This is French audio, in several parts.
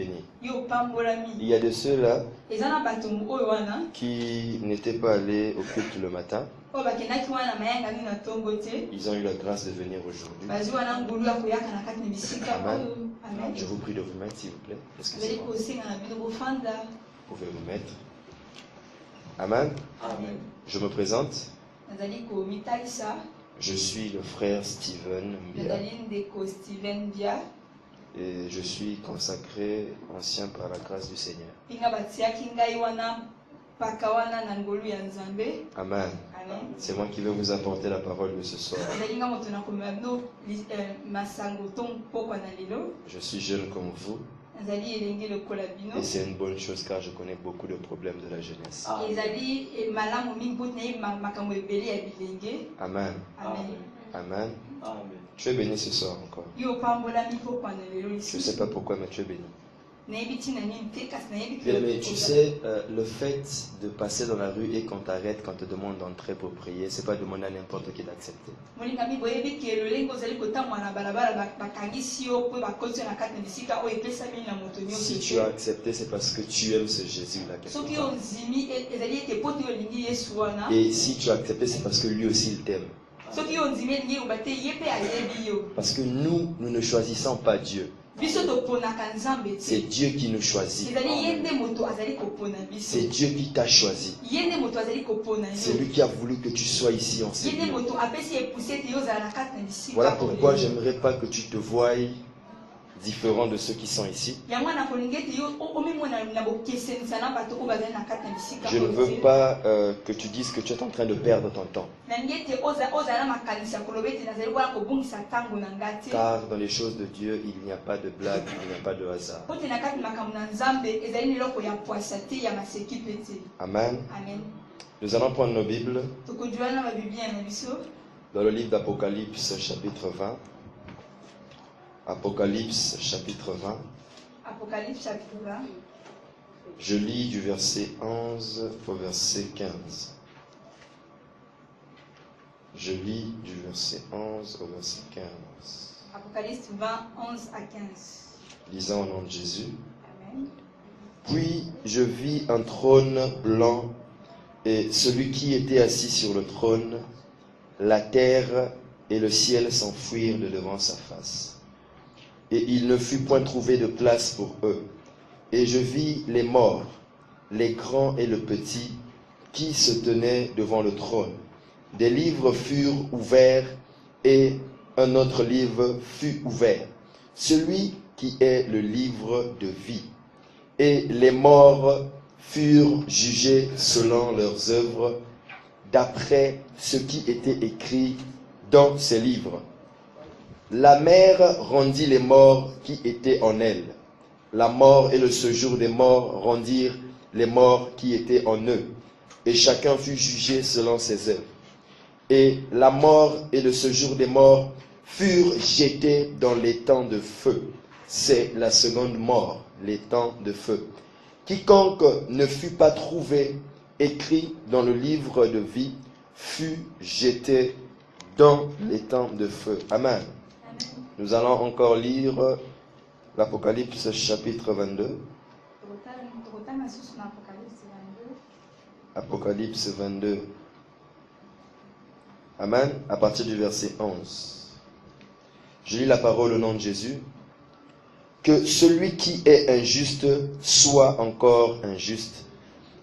béni. Il y a de ceux-là qui n'étaient pas allés au culte le matin. Ils ont eu la grâce de venir aujourd'hui. Amen. Je vous prie de vous mettre, s'il vous plaît. Excusez-moi. Vous pouvez vous mettre. Amen. Amen. Je me présente. Je suis le frère Steven Mbia. Et je suis consacré ancien par la grâce du Seigneur. Amen. C'est moi qui vais vous apporter la parole de ce soir. Je suis jeune comme vous. Et c'est une bonne chose car je connais beaucoup de problèmes de la jeunesse. Amen. Amen. Tu es béni ce soir encore. Je ne sais pas pourquoi, mais tu es béni. Bien aimé, tu sais, le fait de passer dans la rue et qu'on t'arrête, quand on te demande d'entrer pour prier, c'est pas demander à n'importe qui d'accepter. Si tu as accepté, c'est parce que tu aimes ce Jésus-là. Et si tu as accepté, c'est parce que lui aussi il t'aime. Parce que nous ne choisissons pas Dieu. C'est Dieu qui nous choisit. C'est Dieu qui t'a choisi. C'est lui qui a voulu que tu sois ici en ce lieu. Voilà pourquoi j'aimerais pas que tu te voies différent de ceux qui sont ici. Je ne veux pas que tu dises que tu es en train de perdre ton temps. Car dans les choses de Dieu, il n'y a pas de blague, il n'y a pas de hasard. Amen. Nous allons prendre nos Bibles dans le livre d'Apocalypse chapitre 20. Apocalypse chapitre 20. Apocalypse chapitre 20. Je lis du verset 11 au verset 15. Je lis du verset 11 au verset 15. Apocalypse 20, 11 à 15. Lisons au nom de Jésus. Amen. Puis je vis un trône blanc et celui qui était assis sur le trône, la terre et le ciel s'enfuirent de devant sa face. Et il ne fut point trouvé de place pour eux. Et je vis les morts, les grands et le petit, qui se tenaient devant le trône. Des livres furent ouverts, et un autre livre fut ouvert, celui qui est le livre de vie. Et les morts furent jugés selon leurs œuvres, d'après ce qui était écrit dans ces livres. La mer rendit les morts qui étaient en elle. La mort et le séjour des morts rendirent les morts qui étaient en eux. Et chacun fut jugé selon ses œuvres. Et la mort et le séjour des morts furent jetés dans les temps de feu. C'est la seconde mort, les temps de feu. Quiconque ne fut pas trouvé écrit dans le livre de vie fut jeté dans les temps de feu. Amen. Nous allons encore lire l'Apocalypse chapitre 22. Apocalypse 22. Amen. À partir du verset 11. Je lis la parole au nom de Jésus. Que celui qui est injuste soit encore injuste.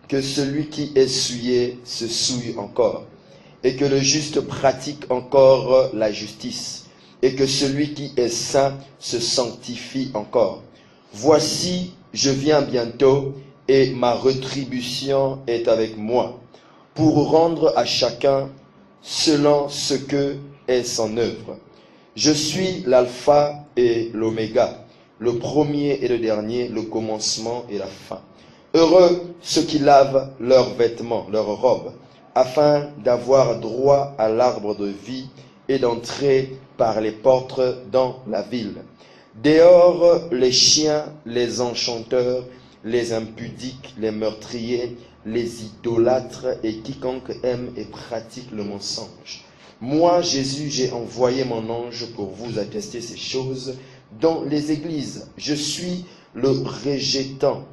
Que celui qui est souillé se souille encore. Et que le juste pratique encore la justice. Et que celui qui est saint se sanctifie encore. Voici, je viens bientôt, et ma rétribution est avec moi, pour rendre à chacun selon ce que est son œuvre. Je suis l'alpha et l'oméga, le premier et le dernier, le commencement et la fin. Heureux ceux qui lavent leurs vêtements, leurs robes, afin d'avoir droit à l'arbre de vie et d'entrer par les portes dans la ville. Dehors, les chiens, les enchanteurs, les impudiques, les meurtriers, les idolâtres et quiconque aime et pratique le mensonge. Moi, Jésus, j'ai envoyé mon ange pour vous attester ces choses dans les églises. Je suis le rejetant,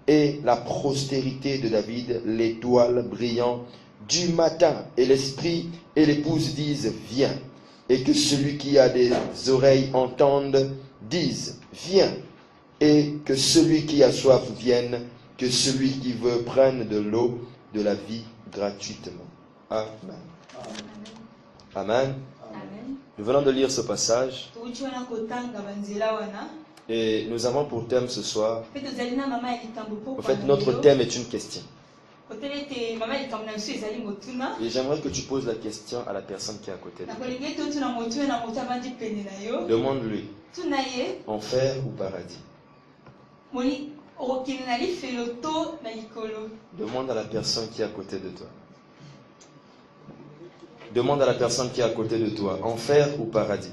et la postérité de David, l'étoile brillant du matin. Et l'esprit et l'épouse disent, viens. Et que celui qui a des oreilles entende, dise, viens. Et que celui qui a soif vienne, que celui qui veut prenne de l'eau de la vie gratuitement. Amen. Amen. Amen. Nous venons de lire ce passage Touti wana kotanga banzela wana. et nous avons pour thème ce soir, Pe tozali na mama ya likambo po. en fait notre thème est une question. Kotele te mama ya likambo na biso ezali motuna. Et j'aimerais que tu poses la question à la personne qui est à côté de Na toi. kolingi te tuna motu na motu abandi pene na yo. Demande-lui, Tuna ye enfer ou paradis? moni okokende na lifelo to na likolo. Demande à la personne qui est à côté de toi. Demande à la personne qui est à côté de toi, enfer ou paradis?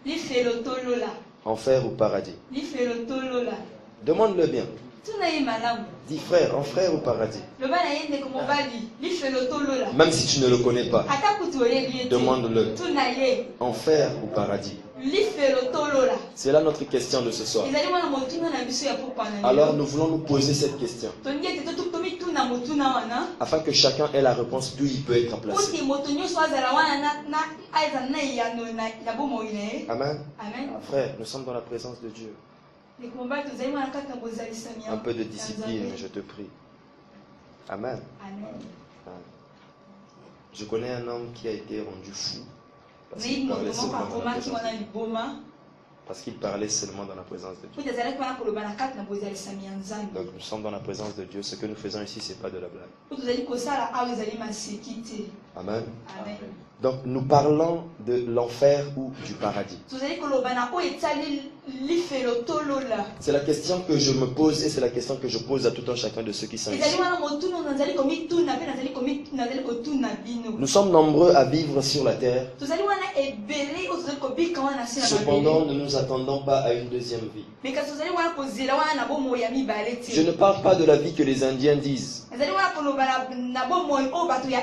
Lifelo to lola. Enfer ou paradis? Lifelo to lola. Demande-le bien. Tuna ye malamu. Dis frère, enfer ou paradis? Loba na ye ndeko mobali. Lifelo to lola. Même si tu ne le connais pas, Ata kutu oyebi ye te. demande-le. Tuna ye. Enfer ou paradis? Lifelo to lola. C'est là notre question de ce soir. ezali wana motuna na biso ya pokwa na Alors nous voulons nous poser cette question, tolingi ete tomituna motuna wana afin que chacun ait la réponse d'où il peut être placé. oti moto nyonso azala wana azala na eyano na bomoi na ye. Amen. Amen. Frère, nous sommes dans la présence de Dieu. ndeko mobali tozali wana kati na bozalisami Un peu de discipline, je te prie. Amen. Amen. Je connais un homme qui a été rendu fou parce nayebi qu'il moto parlait moko seulement dans la akomaki wana présence. liboma Parce qu'il parlait seulement dans la présence de Dieu. oti azalaki wana koloba na kati na bozalisami ya nzambe Donc nous sommes dans la présence de Dieu. Ce que nous faisons ici, c'est pas de la blague. po tozali kosala awa ezali maseki te. Amen. Amen. Donc nous parlons de l'enfer ou du paradis. tozali koloba na oyo etali lifelo to lola. C'est la question que je me pose et c'est la question que je pose à tout un chacun de ceux qui sont ici. ezali wana motuna oyo nazali komituna mpe nazali kotuna bino. Nous sommes nombreux à vivre sur la terre. tozali wana ebele oyo tozali kobika wana na se na Cependant, mabele ne nous attendons pas à une deuxième vie. me kasi tozali wana kozela wana na bomoi ya mibale Je ne te parle pas de la vie que les Indiens disent ezali wana koloba na bomoi oyo bato ya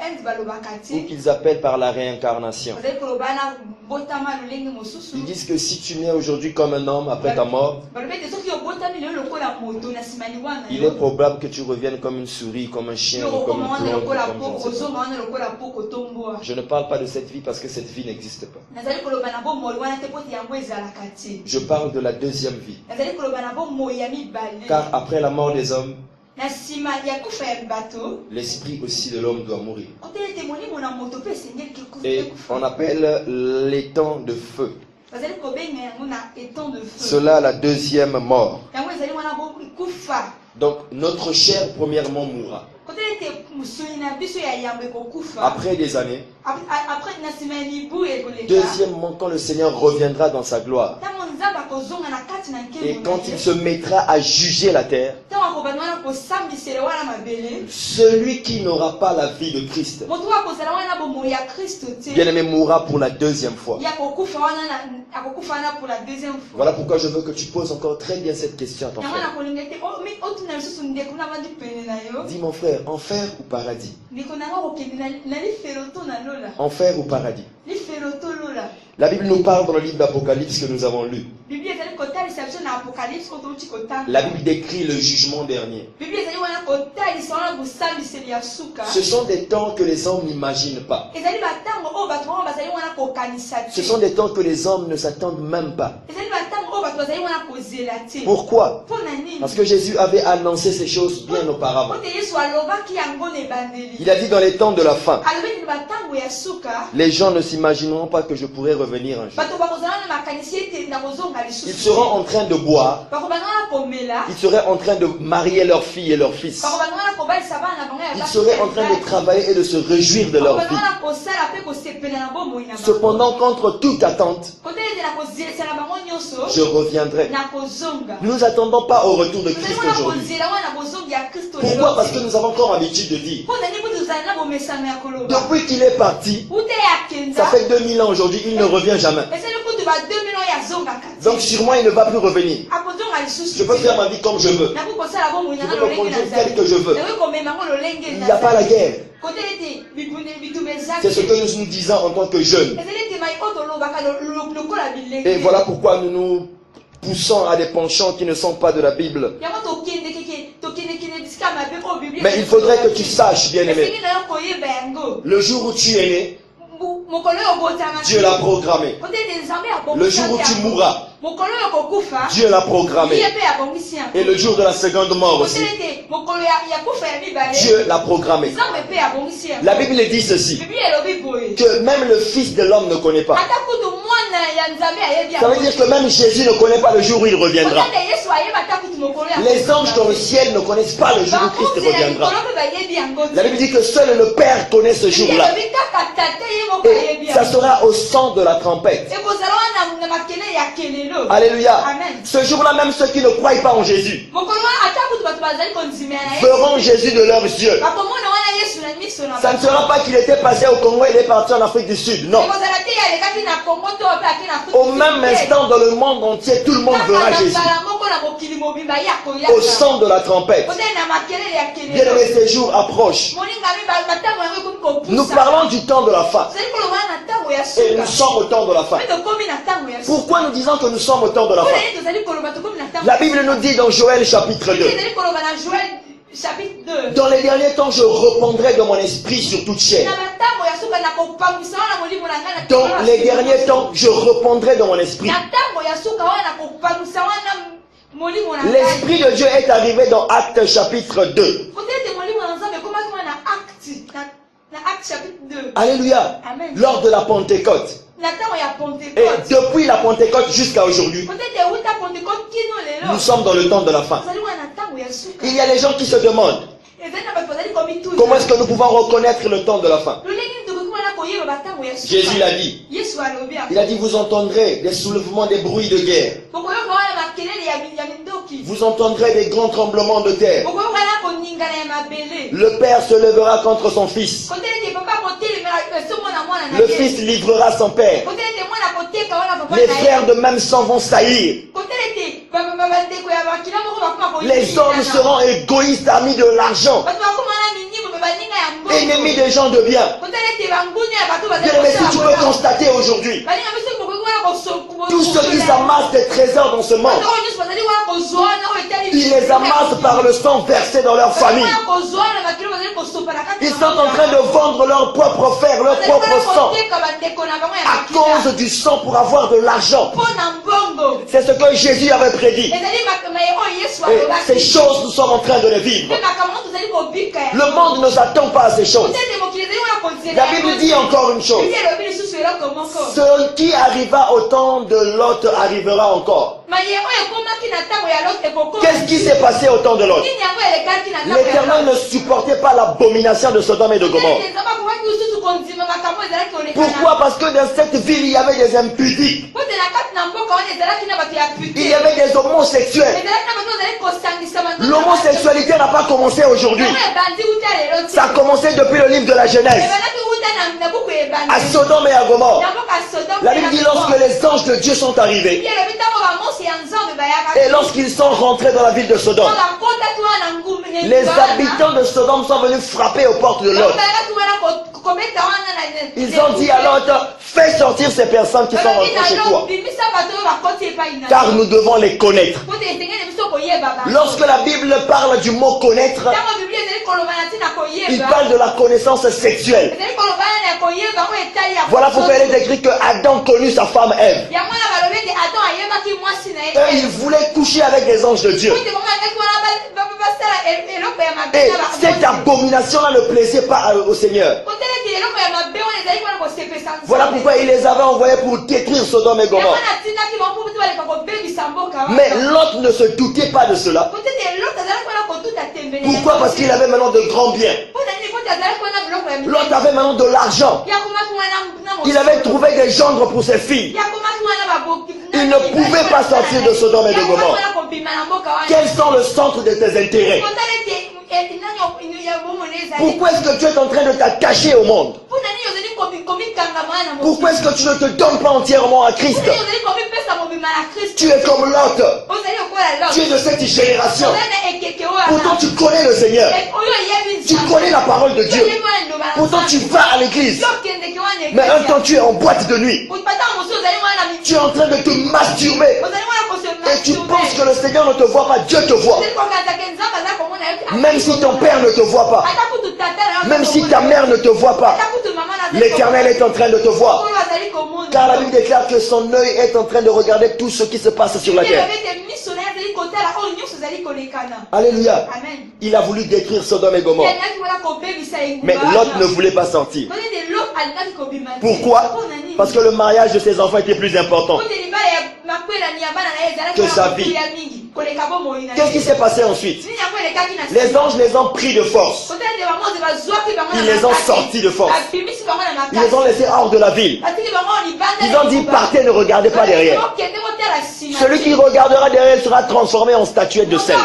inde balobaka ou te qu'ils appellent par la réincarnation. bazali koloba na botama lolenge mosusu Ils disent que si tu nais aujourd'hui comme un homme après ta mort, balobi ete soki obotami lelo lokola moto na nsima liwana il est probable que tu reviennes comme une souris, comme un chien, ou comme okokoma une wana plante, lokola comme poko je ne sais pas. ozonga wana lokola poko tomboa Je ne parle pas de cette vie parce que cette vie n'existe pas. nazali koloba na bomoi wana te poti yango ezalaka te Je parle de la deuxième vie. nazali koloba na bomoi ya mibale Car après la mort des hommes, na nsima ya kufa ya bato l'esprit aussi de l'homme doit mourir. kotala ete molimo na moto mpe esengeli Et on appelle les temps de feu. bazali kobenga yango na étang de feu Cela la deuxième mort. yango ezali wana kufa Donc notre chair premièrement mourra. kotala ete mosuni na biso ya yambo ekokufa Après des années. après na nsima ya mibu ekoleka Deuxièmement, quand le Seigneur reviendra dans sa gloire. ntango nzambe akozonga na kati na Et nkembo quand il se mettra à juger la terre, ntango akobanda wana kosambisela wana mabele celui qui n'aura pas la vie de Christ, moto oyo akozala wana na bomoi ya kristo te bien-aimé, mourra pour la deuxième fois. ye akokufa wana pour la deuxième fois Voilà pourquoi je veux que tu poses encore très bien cette question à ton yango frère. nakolinga ete otuna lisusu ndeko na bandi pene na yo Dis mon frère, enfer ou paradis? ndeko nango akokende na lifelo to na lola Enfer ou paradis? lifelo to lola La Bible nous parle dans le livre d'Apocalypse que nous avons lu. bible ezali kotalisa biso na apocalypse oyo touti kotanga La Bible décrit le jugement dernier. bible ezali wana kotalisa wana bosambiseli ya suka Ce sont des temps que les hommes n'imaginent pas. ezali batango oyo bato wana bazali wana kokanisa Ce te sont des temps que les hommes ne s'attendent même pas. ezali batango oyo bato bazali wana kozela te Pourquoi? mpo na nini Parce que Jésus avait annoncé ces choses bien auparavant. po te yesu alobaki yango na ebandeli Il a dit dans les temps de la fin, alobi ete batango ya suka les gens ne s'imagineront pas que je pourrais revenir un jour. bato bakozala na makanisi ete nakozonga Ils lisusu seront en train de boire, bakobanda wana komela ils seraient en train de marier leurs filles et leurs fils. bakobanda wana kobalisa bana na bango ya Ils basi seraient ya en train de mibali. travailler et de se réjouir de leur bakobanda vie. wana kosala mpe kosepela na bomoi na bango Cependant, contre toute attente, kote ete nakozelisa na bango nyonso je reviendrai. nakozonga Nous n'attendons pas au retour de tozali Christ wana aujourd'hui. kozela wana bozongi ya kristo Pourquoi? Parce que nous avons encore l'habitude de dire, mpo nani mpo tozali na bomesano ya koloba depuis qu'il est parti, ute ya kenza ça fait 2000 ans aujourd'hui, il ne revient jamais. esali kutu ba 2000 ans yazongaka te Donc sur moi, il ne va plus revenir. akozonga lisusu Je peux faire ma vie comme je veux. nakoki kosala bomoi Je nanga peux me lolenge conduire tel que je veux. nakoki komema yango lolenge Il n'y a pas la guerre. kote ete bitumba C'est ce ezaki que nous nous disons en tant que jeunes. ezali ete mai oyo tolobaka lokola Et bilenge voilà pourquoi nous nous poussant à des penchants qui ne sont pas de la Bible. Mais il faudrait que tu saches, bien-aimé, le jour où tu es né, Dieu l'a programmé. Le jour où tu mourras, Dieu l'a programmé. Et le jour de la seconde mort aussi, Dieu l'a programmé. La Bible dit ceci, que même le Fils de l'homme ne connaît pas. Ça veut dire que même Jésus ne connaît pas le jour où il reviendra. Les anges dans le ciel ne connaissent pas le jour où Christ reviendra. La Bible dit que seul le Père connaît ce jour-là. Et ça sera au sang de la trompette. Alléluia. Ce jour-là, même ceux qui ne croient pas en Jésus verront Jésus de leurs yeux. Ça ne sera pas qu'il était passé au Congo et il est parti en Afrique du Sud. Non. Au même instant, dans le monde entier, tout le monde verra Jésus. Au sang de la trompette. Bien aimé, ces jours approchent. Nous parlons du temps de la fin. Et nous sommes au temps de la fin. Pourquoi nous disons que nous sommes au temps de la fin? La Bible nous dit dans Joël chapitre 2. Dans les derniers temps, je répandrai de mon esprit sur toute chair. Dans les derniers temps, je répandrai de mon esprit. L'Esprit de Dieu est arrivé dans Actes chapitre 2. Alléluia. Lors de la Pentecôte. Et depuis la Pentecôte jusqu'à aujourd'hui, nous sommes dans le temps de la fin. Il y a des gens qui se demandent comment est-ce que nous pouvons reconnaître le temps de la fin. Jésus l'a dit. Il a dit, vous entendrez des soulèvements, des bruits de guerre. Vous entendrez des grands tremblements de terre. Le Père se lèvera contre son Fils. Le Fils livrera son Père. Les frères de même sang vont saillir. Les hommes seront égoïstes, amis de l'argent, ennemis des gens de bien. Bien aimé, si tu peux constater aujourd'hui, tous ceux qui amassent des trésors dans ce monde, ils les amassent par le sang versé dans leur famille. Ils sont en train de vendre leur propre fer, leur propre sang, à cause du sang pour avoir de l'argent. C'est ce que Jésus avait prédit. Et ces choses, nous sommes en train de les vivre. Le monde ne s'attend pas à ces choses. La Bible dit encore une chose. Ce qui arriva au temps de Lot arrivera encore. Qu'est-ce qui s'est passé au temps de Lot? L'Éternel ne supportait pas l'abomination de Sodome et de Gomorrhe. Pourquoi? Parce que dans cette ville, il y avait des impudiques. Il y avait des homosexuels. L'homosexualité n'a pas commencé aujourd'hui. Ça a commencé depuis le livre de la Genèse. À Sodome et à Gomorrhe. La Bible dit lorsque les anges de Dieu sont arrivés et lorsqu'ils sont rentrés dans la ville de Sodome, les habitants de Sodome sont venus frapper aux portes de Lot. Ils ont dit à Lot, fais sortir ces personnes qui sont rentrées chez toi, car nous devons les connaître. Lorsque la Bible parle du mot connaître, il parle de la connaissance sexuelle. Voilà pourquoi il est écrit que Adam connut sa femme Ève. Et il voulait coucher avec des anges de Dieu. Et cette abomination-là ne plaisait pas au Seigneur. Voilà pourquoi il les avait envoyés pour détruire Sodome et Gomorrhe. Mais Lot ne se doutait pas de cela. Pourquoi? Parce qu'il avait maintenant de grands biens. Lot avait maintenant de l'argent. Il avait trouvé des gendres pour ses filles. Il ne pouvait pas sortir de Sodome et de Gomorrhe. Quels sont le centre de tes intérêts? Pourquoi est-ce que tu es en train de t'attacher au monde? Pourquoi est-ce que tu ne te donnes pas entièrement à Christ? Tu es comme Lot. Tu es de cette génération. Pourtant tu connais le Seigneur. Tu connais la parole de Dieu. Pourtant tu vas à l'église. Mais un temps tu es en boîte de nuit. Tu es en train de te masturber Et tu penses que le Seigneur ne te voit pas, Dieu te voit. Même si ton père ne te voit pas, même si ta mère ne te voit pas, l'Éternel est en train de te voir. Car la Bible déclare que son œil est en train de regarder tout ce qui se passe sur la terre. Alléluia. Il a voulu détruire Sodome et Gomorrhe. Mais Lot ne voulait pas sortir. Pourquoi? Parce que le mariage de ses enfants était plus important que sa vie. Qu'est-ce qui s'est passé ensuite? Les anges les ont pris de force. Ils les ont sortis de force. Ils les ont laissés hors de la ville. Ils ont dit partez, ne regardez pas derrière. Celui qui regardera derrière sera transformé en statuette de sel.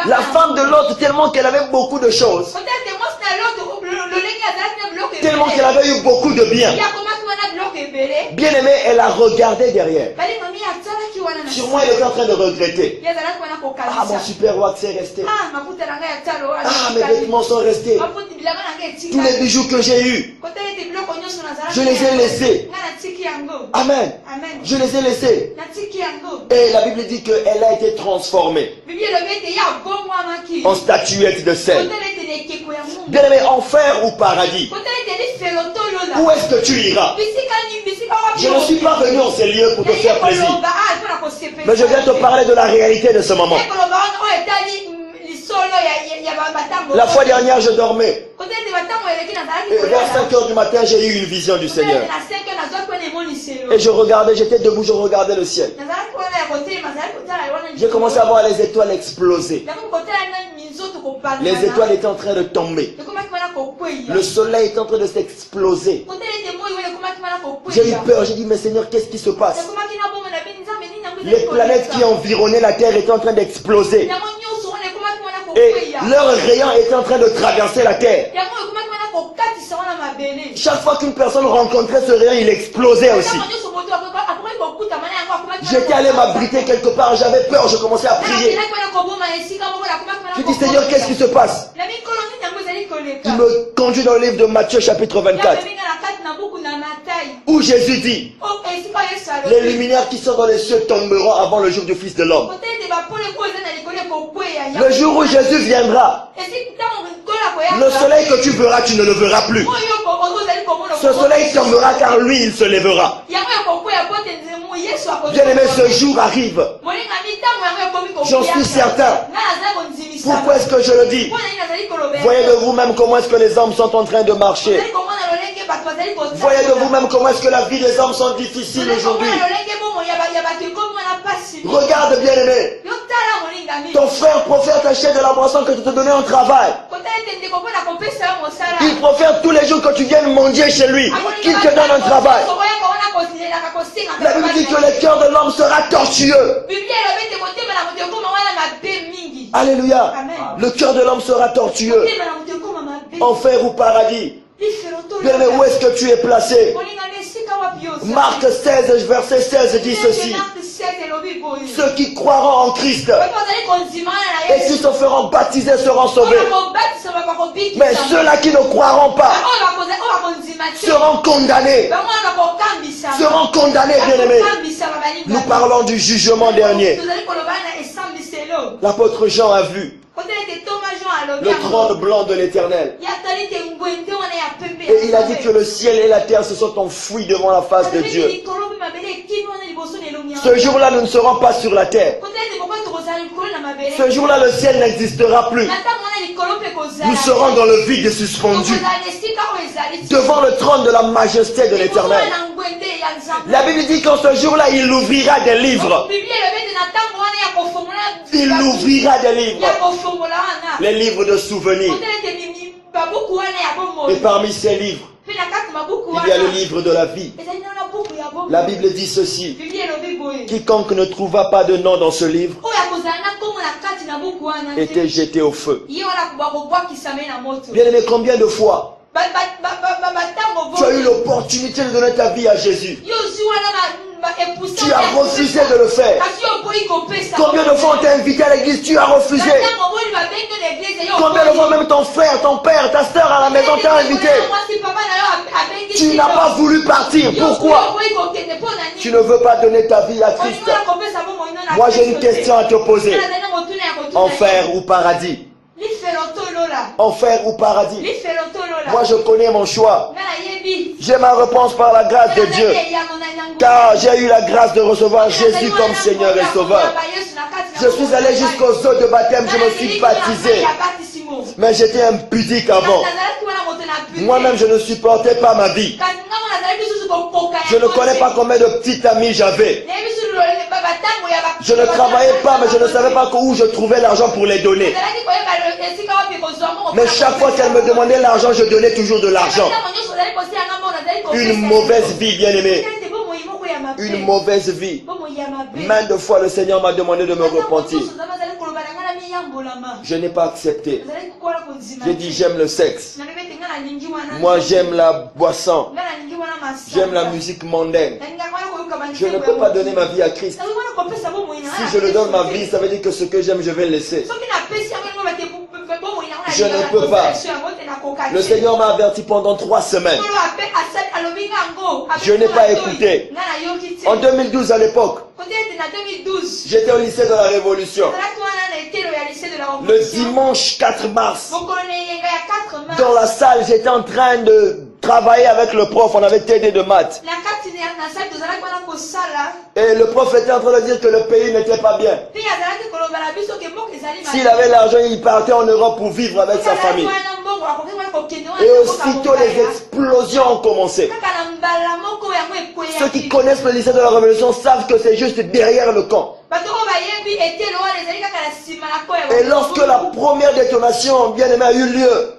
La femme de Lot, tellement qu'elle avait beaucoup de choses, tellement qu'elle avait eu beaucoup de biens, bien aimé, elle a regardé derrière. Sûrement elle était en train de regretter. Ah, mon super wax est resté. Ah, mes vêtements sont restés. Tous les bijoux que j'ai eus, je les ai laissés. Amen. Je les ai laissés. Et la Bible dit qu'elle a été transformée en statuette de sel. Bien aimé, enfer ou paradis, où est-ce que tu iras? Je ne suis pas venu en ces lieux pour te faire plaisir, mais je viens te parler de la réalité de ce moment. La fois dernière, je dormais. Et vers 5 heures du matin, j'ai eu une vision du Seigneur. Et je regardais, j'étais debout, je regardais le ciel. J'ai commencé à voir les étoiles exploser. Les étoiles étaient en train de tomber. Le soleil est en train de s'exploser. J'ai eu peur, j'ai dit, mais Seigneur, qu'est-ce qui se passe? Les planètes qui environnaient la terre étaient en train d'exploser. Et leur rayon est en train de traverser la terre. Chaque fois qu'une personne rencontrait ce rayon, il explosait aussi. J'étais allé m'abriter quelque part, j'avais peur, je commençais à prier. Je dis, Seigneur, qu'est-ce qui se passe? Il me conduit dans le livre de Matthieu chapitre 24, où Jésus dit, les luminaires qui sont dans les cieux tomberont avant le jour du Fils de l'homme. Le jour où Jésus viendra, le soleil que tu verras, tu ne le verras plus. Ce soleil tombera car lui, il se lèvera. Bien aimé, ce jour arrive. J'en suis certain. Pourquoi est-ce que je le dis? Voyez de vous-même comment est-ce que les hommes sont en train de marcher. Voyez de vous-même comment est-ce que la vie des hommes sont difficiles aujourd'hui. Regarde, bien aimé. Ton frère profère t'acheter de la boisson que tu te donnais en travail. Il profère tous les jours que tu viennes manger chez lui, qu'il te donne un travail. La Bible dit que le cœur de l'homme sera tortueux. Alléluia. Le cœur de l'homme sera tortueux. Enfer ou paradis. Bien aimé, où est-ce que tu es placé? Marc 16, verset 16 dit ceci. Ceux qui croiront en Christ et qui se feront baptiser seront sauvés. Mais ceux-là qui ne croiront pas seront condamnés. Seront condamnés, bien aimés. Nous parlons du jugement dernier. L'apôtre Jean a vu le trône blanc de l'Éternel. Et il a dit que le ciel et la terre se sont enfouis devant la face de Dieu. Ce jour-là, nous ne serons pas sur la terre. Ce jour-là, le ciel n'existera plus. Nous serons dans le vide suspendu devant le trône de la majesté de l'Éternel. La Bible dit qu'en ce jour-là, il ouvrira des livres. Il ouvrira des livres. Les livres de souvenirs. Et parmi ces livres, il y a le livre de la vie. La Bible dit ceci. Quiconque ne trouva pas de nom dans ce livre était jeté au feu. Bien aimé, combien de fois tu as eu l'opportunité de donner ta vie à Jésus? Tu as refusé de le faire. Combien de fois on t'a invité à l'église, tu as refusé. Combien de fois même ton frère, ton père, ta soeur à la maison t'a invité. Tu n'as pas voulu partir. Pourquoi? Tu ne veux pas donner ta vie à Christ. Moi j'ai une question à te poser. Enfer ou paradis? Enfer ou paradis? Moi je connais mon choix. J'ai ma réponse par la grâce de Dieu. Car j'ai eu la grâce de recevoir Jésus comme Seigneur et Sauveur. Je suis allé jusqu'aux eaux de baptême, je me suis baptisé. Mais j'étais impudique avant. Moi-même je ne supportais pas ma vie. Je ne connais pas combien de petites amies j'avais. Je ne travaillais pas, mais je ne savais pas où je trouvais l'argent pour les donner. Mais chaque fois qu'elle me demandait l'argent, je donnais toujours de l'argent. Une mauvaise vie, bien-aimé. Une mauvaise vie. Maintes de fois, le Seigneur m'a demandé de me repentir. Je n'ai pas accepté. J'ai dit, j'aime le sexe. Moi, j'aime la boisson. J'aime la musique mondaine. Je ne peux pas donner ma vie à Christ. Si je le donne ma vie, ça veut dire que ce que j'aime, je vais le laisser. Je ne peux pas. Le Seigneur m'a averti pendant 3 semaines. Je n'ai pas écouté. En 2012 à l'époque, j'étais au lycée de la Révolution. Le dimanche 4 mars, dans la salle, j'étais en train de travailler avec le prof. On avait TD de maths. Et le prof était en train de dire que le pays n'était pas bien. S'il avait l'argent, il partait en Europe pour vivre avec sa famille. Et aussitôt les explosions ont commencé. Ceux qui connaissent le lycée de la Révolution savent que c'est juste derrière le camp. Et lorsque la première détonation, bien aimé, a eu lieu,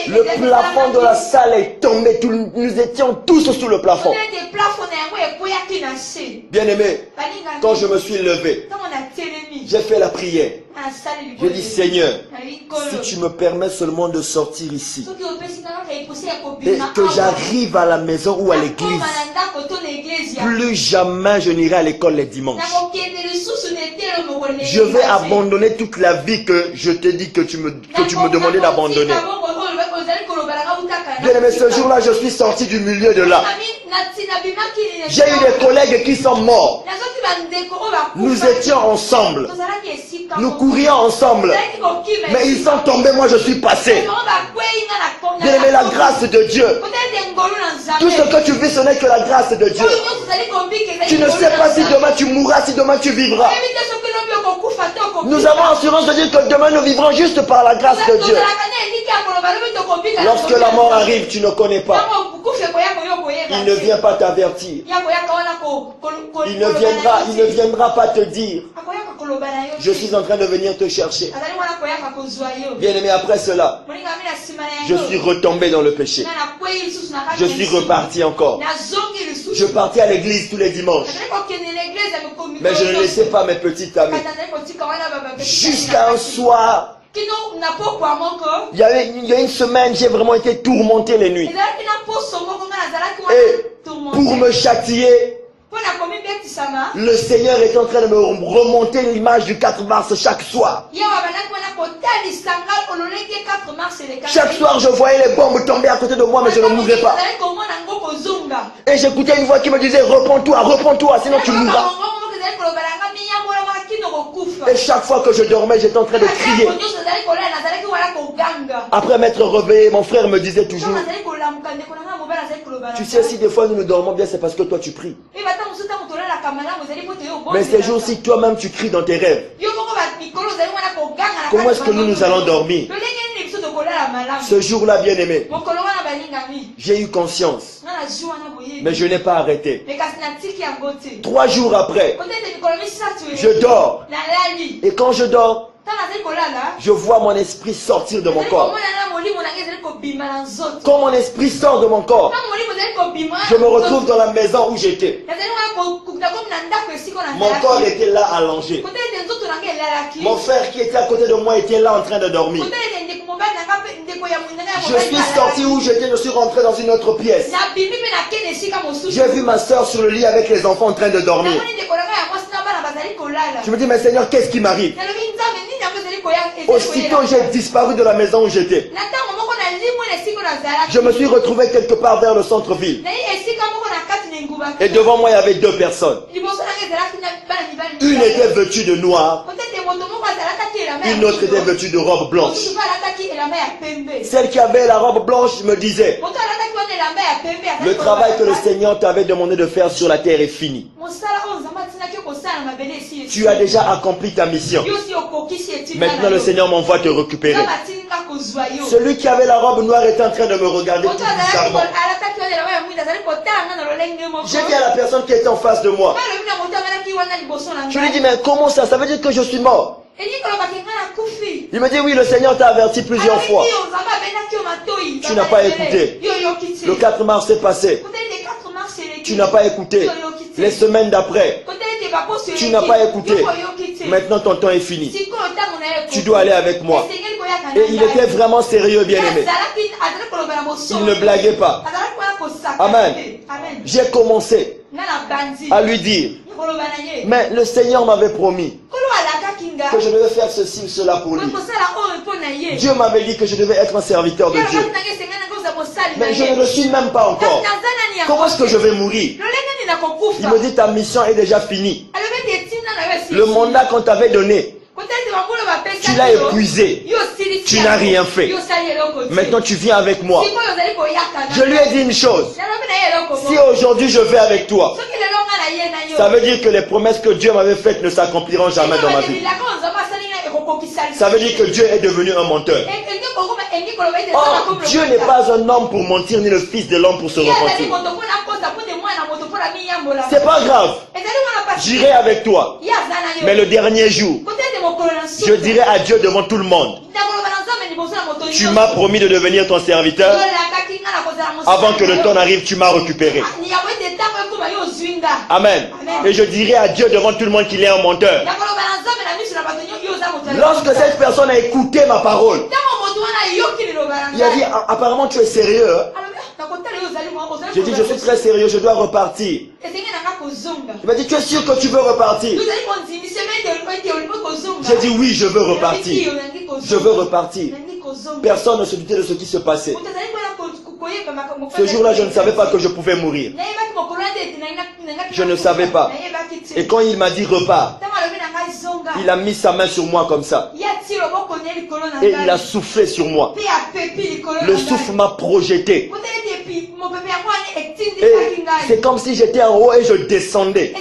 le plafond de la salle est tombé. Nous étions tous sous le plafond. Bien aimé, quand je me suis levé, j'ai fait la prière. Je dis, Seigneur, si tu me permets seulement de sortir ici et que j'arrive à la maison ou à l'église, plus jamais je n'irai à l'école les dimanches. Je vais abandonner toute la vie que je te dis que tu me demandais d'abandonner. Bien aimé, ce jour-là, je suis sorti du milieu de là. J'ai eu des collègues qui sont morts. Nous étions ensemble. Nous courions ensemble. Mais ils sont tombés, moi je suis passé. Bien aimé, la grâce de Dieu. Tout ce que tu vis, ce n'est que la grâce de Dieu. Tu ne sais pas si demain tu mourras, si demain tu vivras. Nous avons assurance de dire que demain nous vivrons juste par la grâce de Dieu. Lorsque la mort arrive, tu ne connais pas. Il ne vient pas t'avertir. Il ne viendra pas te dire, je suis en train de venir te chercher. Bien aimé, après cela, je suis retombé dans le péché. Je suis reparti encore. Je partais à l'église tous les dimanches. Mais je ne laissais pas mes petites amies. Jusqu'à un soir, il y a une semaine, j'ai vraiment été tourmenté les nuits. Et pour me châtier, le Seigneur est en train de me remonter l'image du 4 mars chaque soir. Chaque soir, je voyais les bombes tomber à côté de moi, mais je ne mourrais pas. Et j'écoutais une voix qui me disait, repends-toi, sinon tu mourras. Et chaque fois que je dormais, j'étais en train de crier. Après m'être réveillé, mon frère me disait toujours, tu sais, si des fois nous dormons bien, c'est parce que toi tu pries. Mais ces jours-ci, toi-même tu cries dans tes rêves. Comment est-ce que nous allons dormir? Ce jour-là, bien aimé, j'ai eu conscience. Mais je n'ai pas arrêté. 3 jours après, je dors. Et quand je dors, je vois mon esprit sortir de mon corps. Quand mon esprit sort de mon corps, je me retrouve dans la maison où j'étais. Mon corps était là allongé. Mon frère qui était à côté de moi était là en train de dormir. Je suis sorti où j'étais, je suis rentré dans une autre pièce. J'ai vu ma soeur sur le lit avec les enfants en train de dormir. Je me dis, mais Seigneur, qu'est-ce qui m'arrive? Aussitôt, j'ai disparu de la maison où j'étais. Je me suis retrouvé quelque part vers le centre-ville. Et devant moi, il y avait deux personnes. Une était vêtue de noir, une autre était vêtue de robe blanche. Celle qui avait la robe blanche me disait, le travail que le Seigneur t'avait demandé de faire sur la terre est fini. Tu as déjà accompli ta mission. Maintenant le Seigneur m'envoie te récupérer. Celui qui avait la robe noire était en train de me regarder tout bizarrement. J'ai dit à la personne qui était en face de moi, je lui dis, mais comment ça? Ça veut dire que je suis mort. Il me dit, oui, le Seigneur t'a averti plusieurs fois. Tu n'as pas écouté. Le 4 mars est passé. Tu n'as pas écouté. Les semaines d'après, tu n'as pas écouté. Maintenant ton temps est fini. Tu dois aller avec moi. Et il était vraiment sérieux, bien-aimé. Il ne blaguait pas. Amen. J'ai commencé à lui dire, mais le Seigneur m'avait promis que je devais faire ceci ou cela pour lui. Dieu m'avait dit que je devais être un serviteur de Dieu. Mais je ne le suis même pas encore. Comment est-ce que je vais mourir? Il me dit, ta mission est déjà finie. Le mandat qu'on t'avait donné, tu l'as épuisé. Tu n'as rien fait. Maintenant tu viens avec moi. Je lui ai dit une chose. Si aujourd'hui je vais avec toi, ça veut dire que les promesses que Dieu m'avait faites ne s'accompliront jamais dans ma vie. Ça veut dire que Dieu est devenu un menteur. Or, Dieu n'est pas un homme pour mentir, ni le fils de l'homme pour se repentir. C'est pas grave. J'irai avec toi. Mais le dernier jour, je dirai à Dieu devant tout le monde, tu m'as promis de devenir ton serviteur. Avant que le temps n'arrive, tu m'as récupéré. Amen. Et je dirai à Dieu devant tout le monde qu'il est un menteur. Lorsque cette personne a écouté ma parole, il a dit, apparemment tu es sérieux. J'ai dit, je suis très sérieux, je dois repartir. Il m'a dit, tu es sûr que tu veux repartir? J'ai dit, oui, je veux repartir. Je veux repartir. Personne ne se doutait de ce qui se passait. Ce jour-là, je ne savais pas que je pouvais mourir. Je ne savais pas. Et quand il m'a dit repars, il a mis sa main sur moi comme ça. Et il a soufflé sur moi. Le souffle m'a projeté. Et c'est comme si j'étais en haut et je descendais.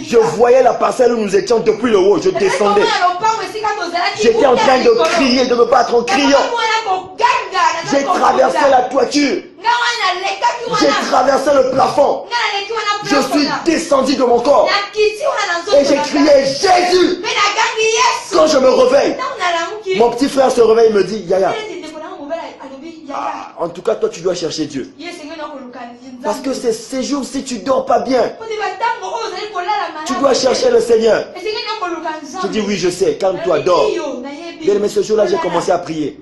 Je voyais la parcelle où nous étions depuis le haut. Je descendais. J'étais en train de crier, de me battre en criant. J'ai traversé la toiture. J'ai traversé le plafond. Je suis descendu de mon corps. Et j'ai crié Jésus. Quand je me réveille, mon petit frère se réveille et me dit, Yaya, en tout cas toi tu dois chercher Dieu. Parce que ces jours si tu dors pas bien, tu dois chercher le Seigneur. Je dis oui je sais, calme-toi, dors. Bien aimé, ce jour-là j'ai commencé à prier.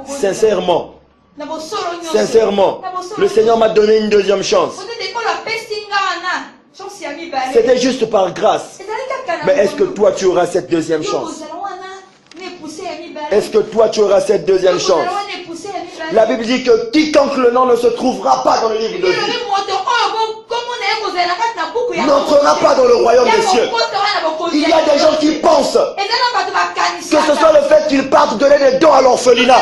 Sincèrement. Sincèrement, le Seigneur m'a donné une deuxième chance. C'était juste par grâce. Mais est-ce que toi tu auras cette deuxième chance? Est-ce que toi tu auras cette deuxième chance? La Bible dit que quiconque le nom ne se trouvera pas dans le livre de vie n'entrera pas dans le royaume des cieux. Il y a des gens qui pensent que ce soit le fait qu'ils partent donner des dons à l'orphelinat,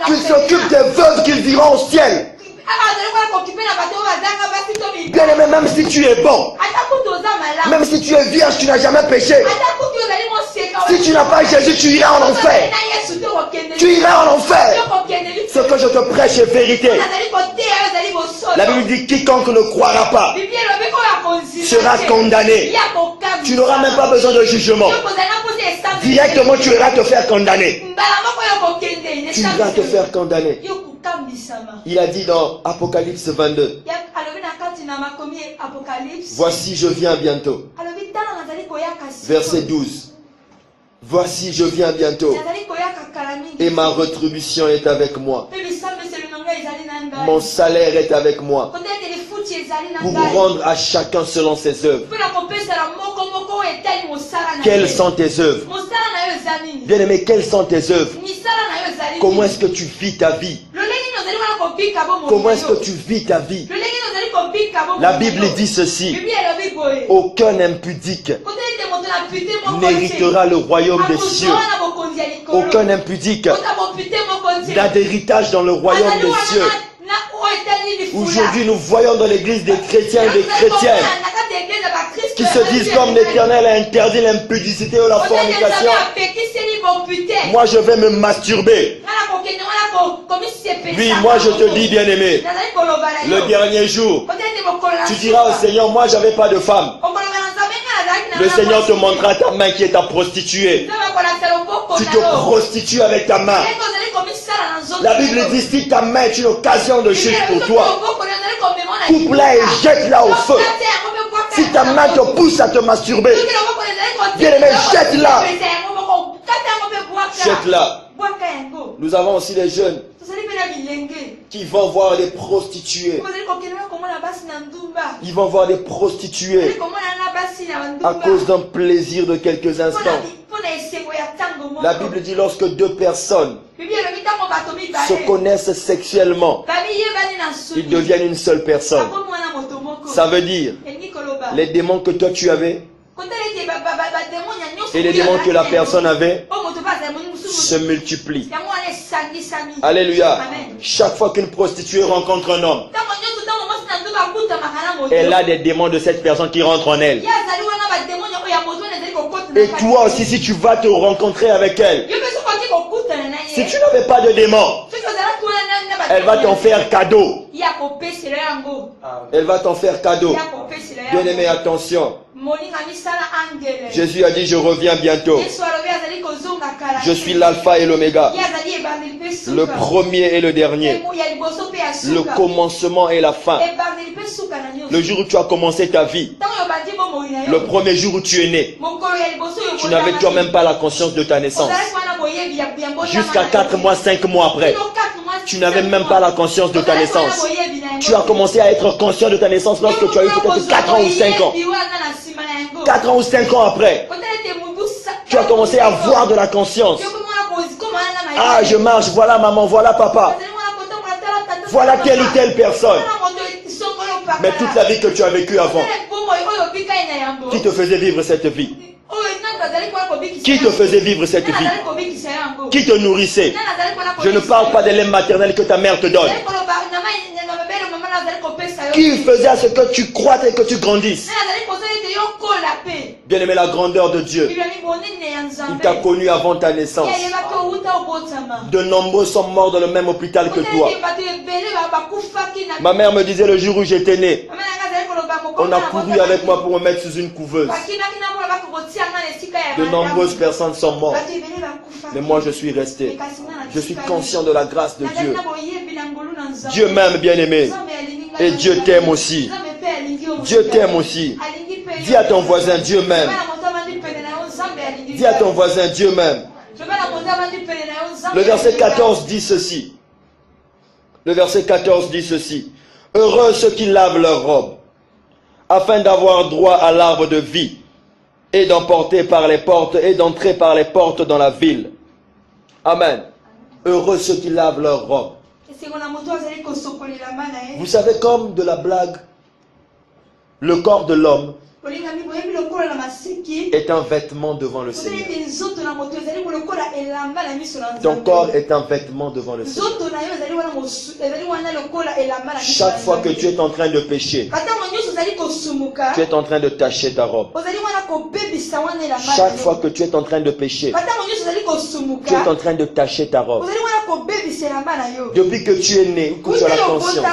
qu'ils s'occupent des veuves qu'ils iront au ciel. Bien aimé, même si tu es bon, même si tu es vierge, tu n'as jamais péché, si tu n'as pas Jésus, tu iras en enfer. Tu iras en enfer. Ce que je te prêche est vérité. La Bible dit quiconque ne croira pas sera condamné. Tu n'auras même pas besoin de jugement. Directement tu iras te faire condamner. Tu iras te faire condamner. Il a dit dans Apocalypse 22, voici je viens bientôt. Verset 12. Voici je viens bientôt et ma rétribution est avec moi. Mon salaire est avec moi pour vous rendre à chacun selon ses œuvres. Quelles sont tes œuvres? Bien aimé, quelles sont tes œuvres? Comment est-ce que tu vis ta vie? Comment est-ce que tu vis ta vie? La Bible dit ceci. Aucun impudique n'héritera le royaume des cieux. Aucun impudique n'a d'héritage dans le royaume des cieux. Aujourd'hui, nous voyons dans l'église des chrétiens et des chrétiennes qui se disent comme l'Éternel a interdit l'impudicité ou la fornication. Moi, je vais me masturber. Oui, moi, je te dis, bien-aimé, le dernier jour, tu diras au Seigneur, moi, j'avais pas de femme. Le Seigneur te montrera ta main qui est ta prostituée. Tu te prostitues avec ta main. La Bible dit si ta main est une occasion de chute pour toi, coupe-la et jette-la au feu. Si ta main te pousse à te masturber, bien-aimé, jette-la. Jette-la. Nous avons aussi les jeunes qui vont voir des prostituées. Ils vont voir des prostituées à cause d'un plaisir de quelques instants. La Bible dit lorsque deux personnes se connaissent sexuellement, ils deviennent une seule personne. Ça veut dire les démons que toi tu avais et les démons que la personne avait se multiplient. Alléluia. Chaque fois qu'une prostituée rencontre un homme, elle a des démons de cette personne qui rentrent en elle. Et toi aussi, si tu vas te rencontrer avec elle, si tu n'avais pas de démons, elle va t'en faire cadeau. Elle va t'en faire cadeau. Bien-aimé, attention. Jésus a dit, je reviens bientôt. Je suis l'alpha et l'oméga, le premier et le dernier, le commencement et la fin. Le jour où tu as commencé ta vie, le premier jour où tu es né, tu n'avais toi-même pas la conscience de ta naissance. Jusqu'à 4 mois, 5 mois après, tu n'avais même pas la conscience de ta naissance. Tu as commencé à être conscient de ta naissance lorsque tu as eu peut-être 4 ans ou 5 ans. 4 ans ou 5 ans après, tu as commencé à avoir de la conscience. Ah, je marche, voilà maman, voilà papa. Voilà telle ou telle personne. Mais toute la vie que tu as vécue avant, qui te faisait vivre cette vie? Qui te faisait vivre cette vie? Qui te nourrissait? Je ne parle pas des laits maternels que ta mère te donne. Qui faisait à ce que tu croîtes et que tu grandisses? Bien-aimé, la grandeur de Dieu, il t'a connu avant ta naissance. De nombreux sont morts dans le même hôpital que toi. Ma mère me disait le jour où j'étais né, on a couru avec moi pour me mettre sous une couveuse. De nombreuses personnes sont mortes. Mais moi je suis resté. Je suis conscient de la grâce de Dieu. Dieu m'aime, bien-aimé. Et Dieu t'aime aussi. Dieu t'aime aussi. Dis à ton voisin, Dieu m'aime. Dis à ton voisin, Dieu m'aime. Le verset 14 dit ceci. Le verset 14 dit ceci. Heureux ceux qui lavent leurs robes, afin d'avoir droit à l'arbre de vie, et d'emporter par les portes, et d'entrer par les portes dans la ville. Amen. Heureux ceux qui lavent leurs robes. Vous savez, comme de la blague, le corps de l'homme est un vêtement devant le Seigneur. Ton corps est un vêtement devant le Seigneur. Chaque fois que tu es en train de pécher, tu es en train de tacher ta robe. Chaque fois que tu es en train de pécher, tu es en train de tacher ta robe. Depuis que tu es né, que tu as la conscience.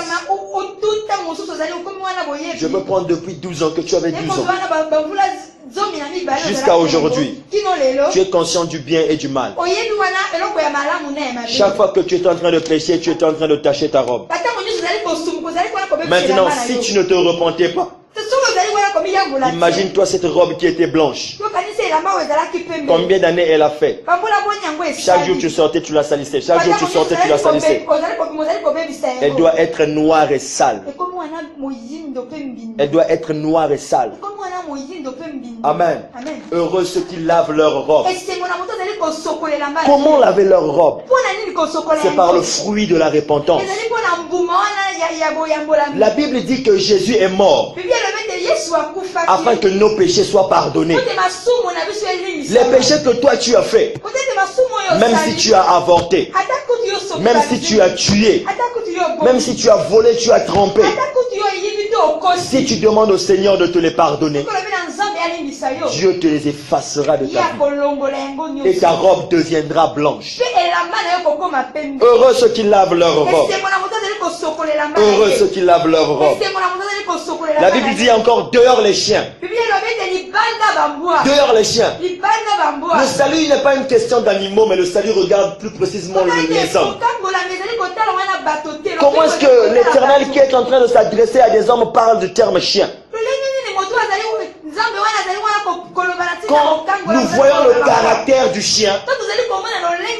Je peux prendre depuis 12 ans que tu avais 12 ans. Jusqu'à aujourd'hui, tu es conscient du bien et du mal. Chaque fois que tu es en train de pécher, tu es en train de tacher ta robe. Maintenant, si tu ne te repentais pas, imagine-toi cette robe qui était blanche. Combien d'années elle a fait? Chaque jour tu sortais, tu la salissais. Chaque jour tu sortais, tu la salissais. Elle doit être noire et sale. Elle doit être noire et sale. Amen. Heureux ceux qui lavent leurs robes. Comment laver leurs robes? C'est par le fruit de la repentance. La Bible dit que Jésus est mort afin que nos péchés soient pardonnés. Les péchés que toi tu as faits, même si tu as avorté, même si tu as tué, même si tu as volé, tu as trompé, si tu demandes au Seigneur de te les pardonner, Dieu te les effacera de ta vie et ta robe deviendra blanche. Heureux ceux qui lavent leur robe. Heureux ceux qui lavent leur robe. La Bible dit encore dehors les chiens. Dehors les chiens. Le salut n'est pas une question d'animaux, mais le salut regarde plus précisément les hommes. Comment est-ce que l'Éternel qui est en train de s'adresser à des hommes parle du terme chien? Quand nous voyons le caractère du chien,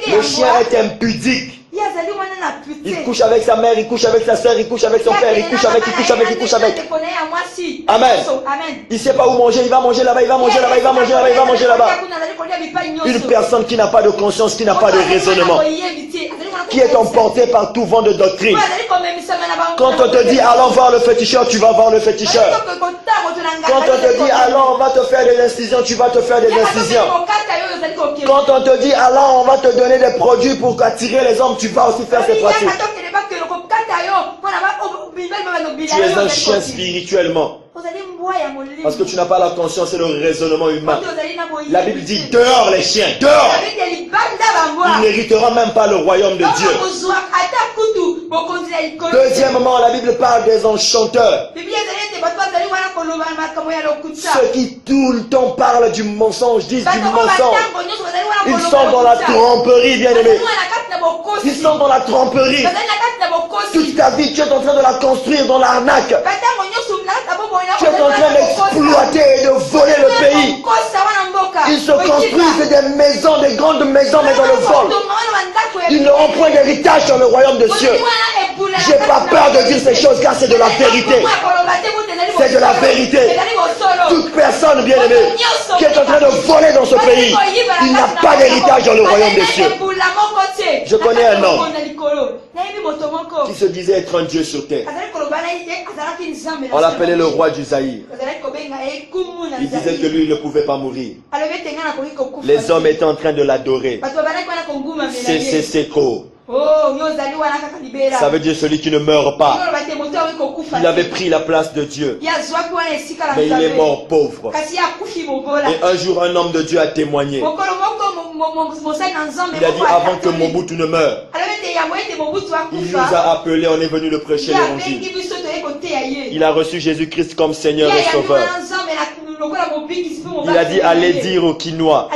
le chien est impudique. Il couche avec sa mère, il couche avec sa soeur, il couche avec son père, il couche avec. Amen. Il ne sait pas où manger, il va manger là-bas, il va manger là-bas, il va manger là-bas, il va manger là-bas. Une personne qui n'a pas de conscience, qui n'a pas de raisonnement, qui est emportée par tout vent de doctrine. Quand on te dit allons voir le féticheur, tu vas voir le féticheur. Quand on te dit allons on va te faire des incisions, tu vas te faire des incisions. Quand on te dit allons on va te donner des produits pour attirer les hommes, tu vas aussi faire ces pratiques. Tu es un chien spirituellement. Parce que tu n'as pas la conscience et le raisonnement humain. La Bible dit dehors les chiens, dehors. Ils n'hériteront même pas le royaume de Dieu. Deuxièmement, la Bible parle des enchanteurs. Ceux qui tout le temps parlent du mensonge, disent du mensonge. Ils sont dans la tromperie, bien aimés. Ils sont dans la tromperie. Toute ta vie, tu es en train de la construire dans l'arnaque. Tu es en train d'exploiter et de voler le pays. Ils se construisent des maisons, des grandes maisons, mais dans le vol. Ils n'auront point d'héritage dans le royaume de Dieu. J'ai pas peur de dire ces choses car c'est de la vérité. C'est de la vérité. Toute personne bien aimée qui est en train de voler dans ce pays, il n'a pas d'héritage dans le royaume de Dieu. Je connais un homme qui se disait être un Dieu sur terre. On l'appelait le roi du Zaïre. Il disait que lui il ne pouvait pas mourir. Les hommes étaient en train de l'adorer. C'est quoi? Ça veut dire celui qui ne meurt pas. Il avait pris la place de Dieu, mais il est mort pauvre. Et un jour un homme de Dieu a témoigné. Il a dit avant que Mobutu ne meure, il nous a appelés, on est venu le prêcher l'évangile. Il a reçu Jésus-Christ comme Seigneur et Sauveur. Il a dit allez dire aux Kinois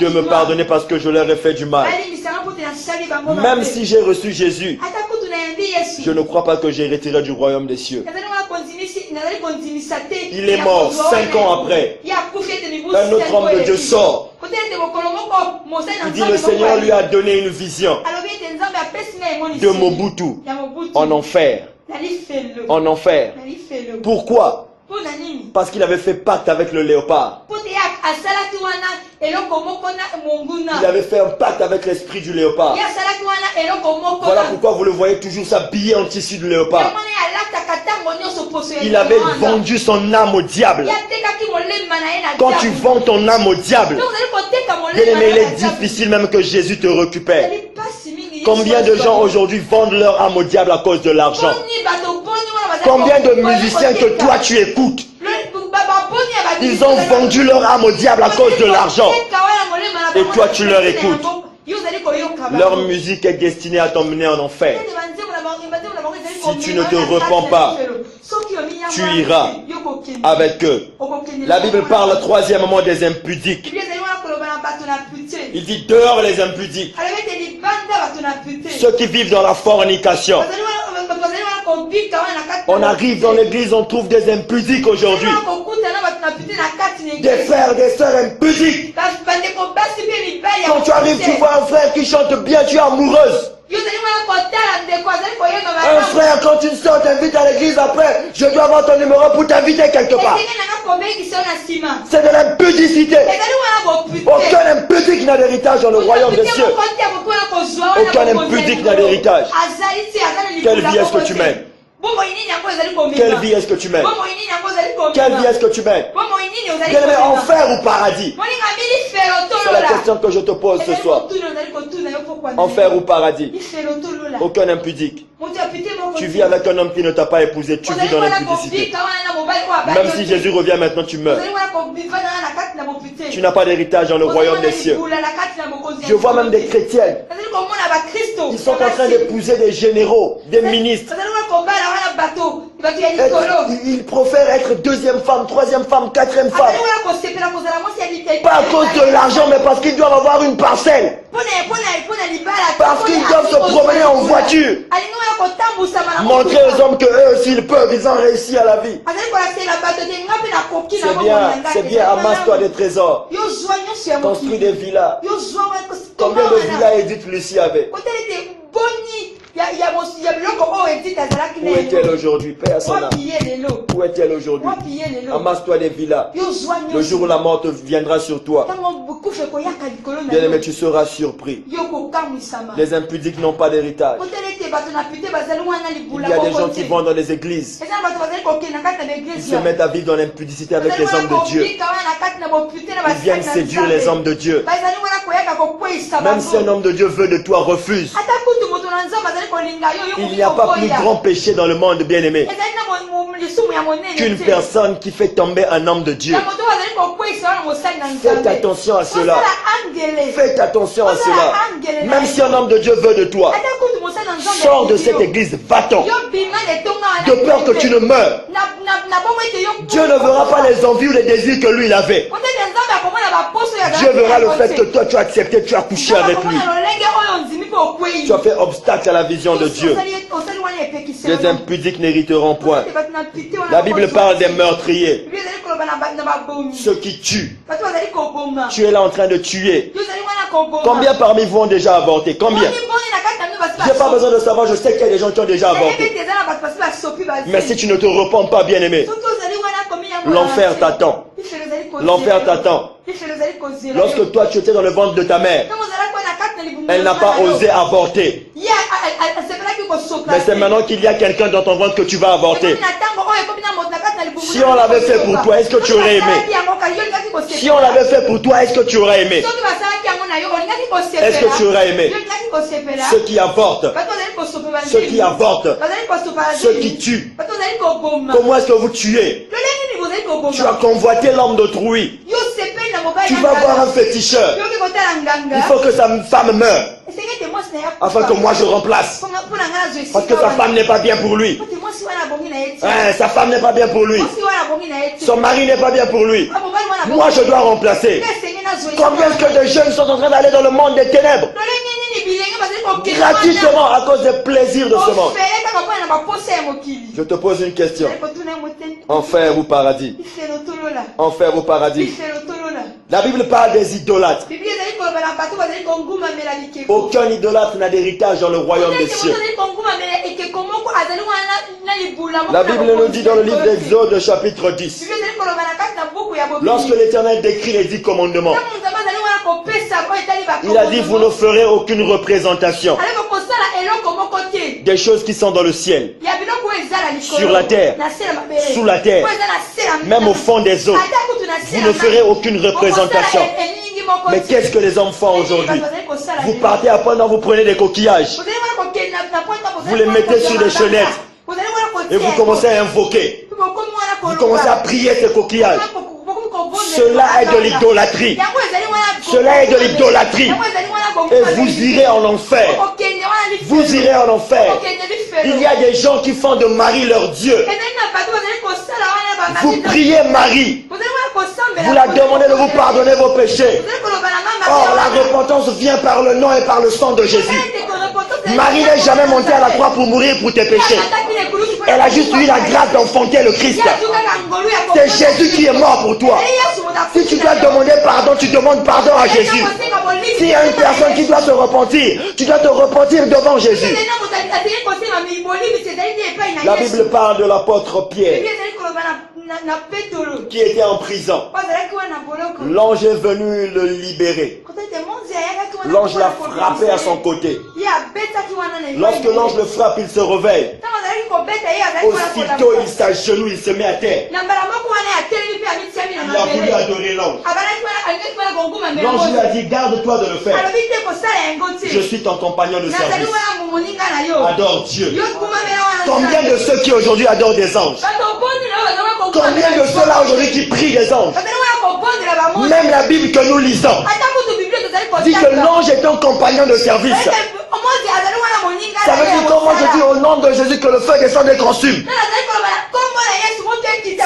de me pardonner parce que je leur ai fait du mal. Même si j'ai reçu Jésus, je ne crois pas que j'hériterai du royaume des cieux. Il est mort 5 ans après. Un autre homme de Dieu sort. Il dit le Seigneur lui a donné une vision de Mobutu en enfer. En enfer. Pourquoi? Parce qu'il avait fait pacte avec le léopard. Il avait fait un pacte avec l'esprit du léopard. Voilà pourquoi vous le voyez toujours s'habiller en tissu de léopard. Il avait vendu son âme au diable. Quand tu vends ton âme au diable, bien aimé, il est difficile même que Jésus te récupère. Combien de gens aujourd'hui vendent leur âme au diable à cause de l'argent? Combien de musiciens que toi tu écoutes, ils ont vendu leur âme au diable à cause de l'argent. Et toi tu leur écoutes. Leur musique est destinée à t'emmener en enfer. Si tu ne te repens pas, tu iras avec eux. La Bible parle troisièmement des impudiques. Il dit dehors les impudiques. Ceux qui vivent dans la fornication. On arrive dans l'église, on trouve des impudiques aujourd'hui. Des frères, des sœurs impudiques. Quand tu arrives, tu vois un frère qui chante bien, tu es amoureuse. Un frère, quand une soeur t'invite à l'église après, je dois avoir ton numéro pour t'inviter quelque part. C'est de l'impudicité. Aucun impudique n'a d'héritage dans le royaume des cieux. Aucun impudique n'a d'héritage. Quelle vie est-ce que tu mènes? Quelle vie est-ce que tu mènes? Quelle vie est-ce que tu mènes? Bien-aimé, enfer ou paradis? C'est la question que je te pose ce soir. Enfer ou paradis? Aucun impudique. Tu vis avec un homme qui ne t'a pas épousé, tu vis dans l'impudicité. Même si Jésus revient maintenant, tu meurs. Tu n'as pas d'héritage dans le royaume des cieux. Je vois même des chrétiennes. Ils sont en train d'épouser des généraux, des ministres. Ils préfèrent être deuxième femme, troisième femme, quatrième femme. Pas à cause de l'argent, mais parce qu'ils doivent avoir une parcelle. Parce qu'ils doivent se promener en voiture. Montrer aux hommes que eux aussi ils peuvent, ils ont réussi à la vie. C'est bien, amasse-toi des trésors. Construis des villas. Combien de villas Edith Lucie avait? Où est-elle aujourd'hui? Paix à son âme. Où est-elle aujourd'hui? Amasse-toi des villas. Le jour où la mort te viendra sur toi, bien-aimé, tu seras surpris. Les impudiques n'ont pas d'héritage. Il y a des gens qui vont dans les églises. Ils se mettent à vivre dans l'impudicité avec les hommes de Dieu. Ils viennent séduire les hommes de Dieu. Même si un homme de Dieu veut de toi, refuse. Il n'y a pas plus grand péché dans le monde, bien-aimé, qu'une personne qui fait tomber un homme de Dieu. Faites attention à cela. Faites attention à cela. Même si un homme de Dieu veut de toi, sors de cette église, va-t'en. De peur que tu ne meurs. Dieu ne verra pas les envies ou les désirs que lui il avait. Dieu verra le fait que toi tu as accepté, tu as couché avec lui. Tu as fait obstacle à la vision de Dieu. Les impudiques n'hériteront point. La Bible parle des meurtriers. Ceux qui tuent. Tu es là en train de tuer. Combien parmi vous ont déjà avorté? Combien? Je n'ai pas besoin de savoir, je sais qu'il y a des gens qui ont déjà avorté. Mais si tu ne te repens pas, bien-aimé, l'enfer t'attend. L'enfer t'attend. Lorsque toi tu étais dans le ventre de ta mère, elle n'a pas osé avorter. Mais c'est maintenant qu'il y a quelqu'un dans ton ventre que tu vas avorter. Si on l'avait fait pour toi, est-ce que tu aurais aimé? Si on l'avait fait pour toi, est-ce que tu aurais aimé? Est-ce que tu aurais aimé? Ceux qui avortent, ceux qui avortent, ceux qui tuent. Comment est-ce que vous tuez? Tu as convoité l'homme d'autrui. Tu vas voir un féticheur. Il faut que sa femme meure afin que moi je remplace. Parce que sa femme n'est pas bien pour lui. Sa femme n'est pas bien pour lui. Son mari n'est pas bien pour lui. Moi je dois remplacer. Combien est-ce que de jeunes sont en train d'aller dans le monde des ténèbres gratuitement à cause des plaisirs de ce monde? Je te pose une question. Enfer ou paradis? Enfer ou paradis? La Bible parle des idolâtres. Aucun idolâtre n'a d'héritage dans le royaume des cieux. La Bible nous dit dans le livre d'Exode chapitre 10, lorsque l'Éternel décrit les 10 commandements, il a dit vous ne ferez aucune représentation des choses qui sont dans le ciel, sur la terre, sous la terre, même au fond des eaux. Vous ne ferez aucune représentation. Mais qu'est-ce que les hommes font aujourd'hui? Vous partez à pendant, vous prenez des coquillages, vous les mettez sur des chenêtres et vous commencez à invoquer. Vous commencez à prier ces coquillages. Cela est de l'idolâtrie. Cela est de l'idolâtrie. Et vous irez en enfer. Vous irez en enfer. Il y a des gens qui font de Marie leur Dieu. Vous priez Marie. Vous la demandez de vous pardonner vos péchés. Or, la repentance vient par le nom et par le sang de Jésus. Marie n'est jamais montée à la croix pour mourir pour tes péchés. Elle a juste eu la grâce d'enfanter le Christ. C'est Jésus qui est mort pour toi. Si tu dois demander pardon, tu demandes pardon à Jésus. S'il y a une personne qui doit se repentir, tu dois te repentir devant Jésus. La Bible parle de l'apôtre Pierre qui était en prison. L'ange est venu le libérer. L'ange l'a frappé à son côté. Lorsque l'ange le frappe, il se réveille. Aussitôt, il s'agenouille, il se met à terre. Il a voulu adorer l'ange. L'ange lui a dit, garde-toi de le faire. Je suis ton compagnon de service. Adore Dieu. Combien de ceux qui aujourd'hui adorent des anges? Combien de ceux-là aujourd'hui qui prient des anges? Même la Bible que nous lisons dit que l'ange est un compagnon de service. Ça veut dire comment je dis au nom de Jésus que le feu descend et consume.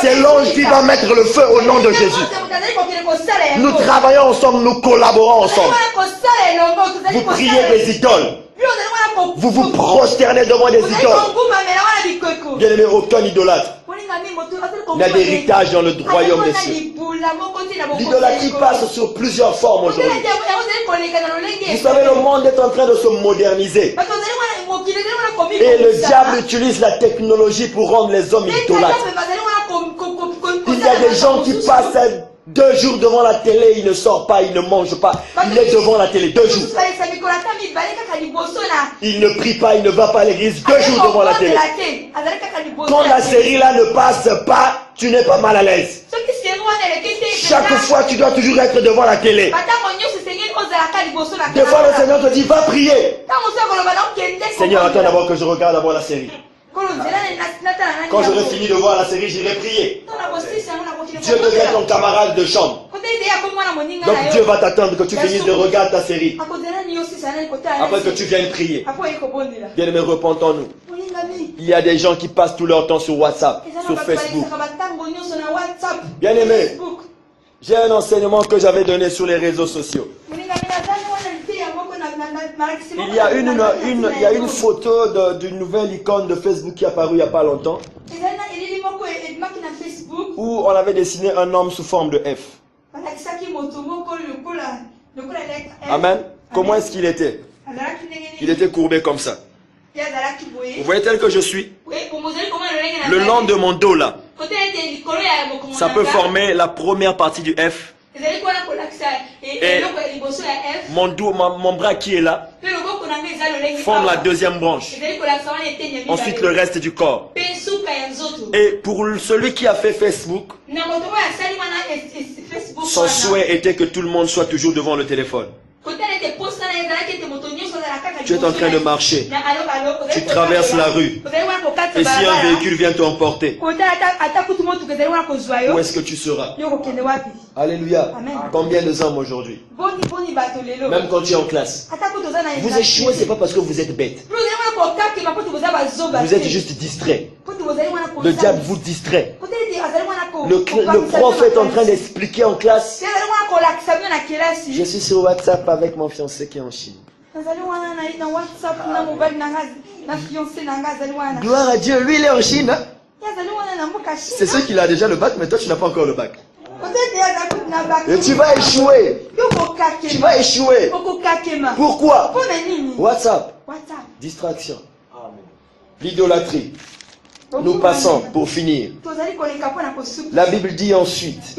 C'est l'ange qui va mettre le feu au nom de Jésus. Nous travaillons ensemble, nous collaborons ensemble. Vous priez des idoles. Vous vous prosternez devant des idoles. Bien aimé, aucun idolâtre n'a d'héritage dans le royaume des cieux. L'idolâtrie passe sur plusieurs formes aujourd'hui. Vous savez, le monde est en train de se moderniser. Et le diable utilise la technologie pour rendre les hommes idolâtres. Il y a des gens qui passent 2 jours devant la télé, il ne sort pas, il ne mange pas. Il est devant la télé 2 jours. Il ne prie pas, il ne va pas à l'église 2 jours devant la télé. Quand la série là ne passe pas, tu n'es pas mal à l'aise. Chaque fois, tu dois toujours être devant la télé. Des fois, le Seigneur te dit, va prier. Seigneur, attends d'abord que je regarde d'abord la série. Quand j'aurai fini de voir la série, j'irai prier. Dieu devient ton camarade de chambre. Donc Dieu va t'attendre que tu finisses de regarder ta série. Après que tu viennes prier. Bien-aimés, repentons-nous. Il y a des gens qui passent tout leur temps sur WhatsApp, sur Facebook. Bien-aimés, j'ai un enseignement que j'avais donné sur les réseaux sociaux. Il y a une photo d'une nouvelle icône de Facebook qui est apparue il n'y a pas longtemps, où on avait dessiné un homme sous forme de F. Amen. Comment est-ce qu'il était? Il était courbé comme ça. Vous voyez tel que je suis? Le long de mon dos là, ça peut former la première partie du F. Et mon bras qui est là forme la deuxième branche. Ensuite le reste du corps. Et pour celui qui a fait Facebook, son souhait était que tout le monde soit toujours devant le téléphone. Tu es en train de marcher. Tu traverses la rue. Et si un véhicule vient t'emporter, où est-ce que tu seras? Alléluia. Combien de hommes aujourd'hui? Même quand tu es en classe. Vous échouez, ce n'est pas parce que vous êtes bête. Vous êtes juste distrait. Le diable vous distrait. Le prof est en train d'expliquer en classe. Je suis sur WhatsApp avec mon fiancé qui est en Chine. Gloire à Dieu, lui il est en Chine. C'est ceux qui a déjà le bac, mais toi tu n'as pas encore le bac. Et tu vas échouer. Tu vas échouer. Pourquoi? WhatsApp. Distraction. L'idolâtrie. Nous passons pour finir. La Bible dit ensuite